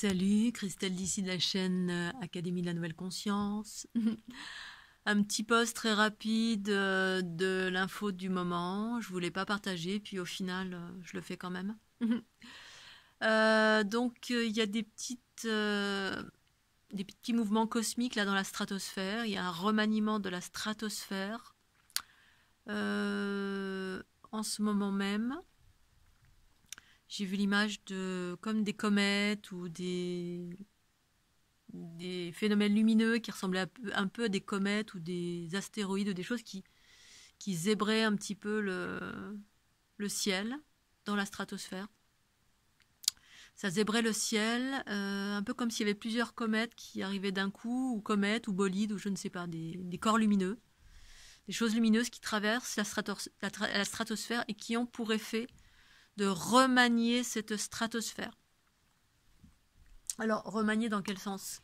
Salut, Christelle d'ici de la chaîne Académie de la Nouvelle Conscience. Un petit post très rapide de l'info du moment. Je voulais pas partager, puis au final, je le fais quand même. Donc, il y a des petits mouvements cosmiques là dans la stratosphère. Il y a un remaniement de la stratosphère en ce moment même. J'ai vu l'image de comme des comètes ou des phénomènes lumineux qui ressemblaient un peu à des comètes ou des astéroïdes ou des choses qui zébraient un petit peu le ciel dans la stratosphère. Ça zébrait le ciel, un peu comme s'il y avait plusieurs comètes qui arrivaient d'un coup, ou comètes, ou bolides, ou je ne sais pas, des corps lumineux, des choses lumineuses qui traversent la stratosphère et qui ont pour effet de remanier cette stratosphère. Alors, remanier dans quel sens ?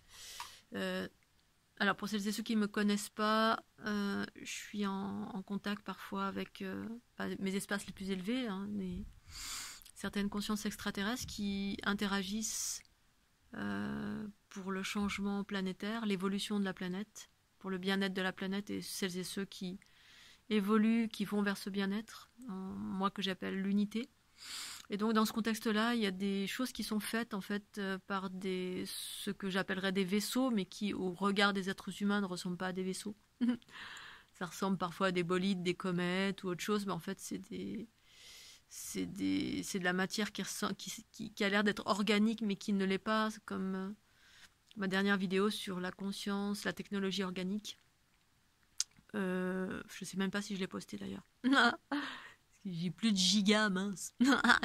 Alors, pour celles et ceux qui ne me connaissent pas, je suis en contact parfois avec mes espaces les plus élevés, certaines consciences extraterrestres qui interagissent pour le changement planétaire, l'évolution de la planète, pour le bien-être de la planète et celles et ceux qui évoluent, qui vont vers ce bien-être, moi que j'appelle l'unité. Et donc dans ce contexte-là, il y a des choses qui sont faites en fait par ce que j'appellerais des vaisseaux, mais qui au regard des êtres humains ne ressemblent pas à des vaisseaux. Ça ressemble parfois à des bolides, des comètes ou autre chose, mais en fait c'est de la matière qui a l'air d'être organique, mais qui ne l'est pas, comme ma dernière vidéo sur la conscience, la technologie organique. Je sais même pas si je l'ai postée d'ailleurs. J'ai plus de gigas, mince.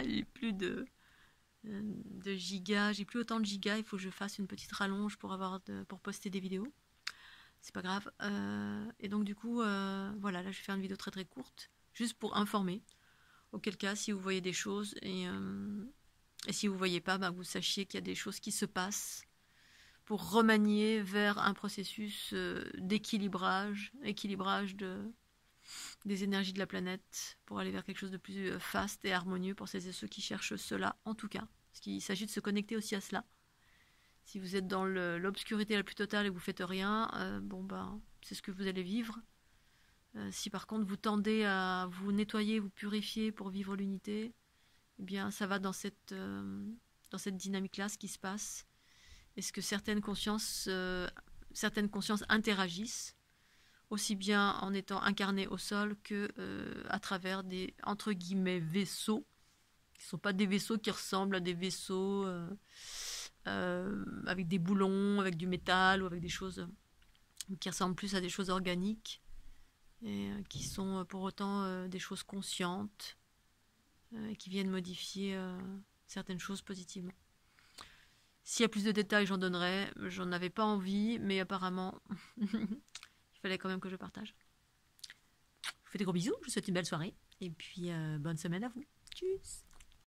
J'ai plus de gigas. J'ai plus autant de gigas. Il faut que je fasse une petite rallonge pour poster des vidéos. C'est pas grave. Et donc du coup, voilà, là je vais faire une vidéo très très courte, juste pour informer. Auquel cas, si vous voyez des choses et si vous voyez pas, vous sachiez qu'il y a des choses qui se passent pour remanier vers un processus d'équilibrage, des énergies de la planète pour aller vers quelque chose de plus faste et harmonieux pour celles et ceux qui cherchent cela, en tout cas. Parce qu'il s'agit de se connecter aussi à cela. Si vous êtes dans l'obscurité la plus totale et que vous faites rien, c'est ce que vous allez vivre. Si par contre vous tendez à vous nettoyer, vous purifier pour vivre l'unité, eh bien ça va dans cette dynamique-là, ce qui se passe. Est-ce que certaines consciences interagissent aussi bien en étant incarnées au sol que à travers des entre guillemets vaisseaux qui ne sont pas des vaisseaux qui ressemblent à des vaisseaux avec des boulons, avec du métal ou avec des choses qui ressemblent plus à des choses organiques et qui sont pour autant des choses conscientes qui viennent modifier certaines choses positivement. S'il y a plus de détails, j'en donnerai. J'en avais pas envie, mais apparemment, il fallait quand même que je partage. Je vous fais des gros bisous, je vous souhaite une belle soirée, et puis bonne semaine à vous. Tchuss!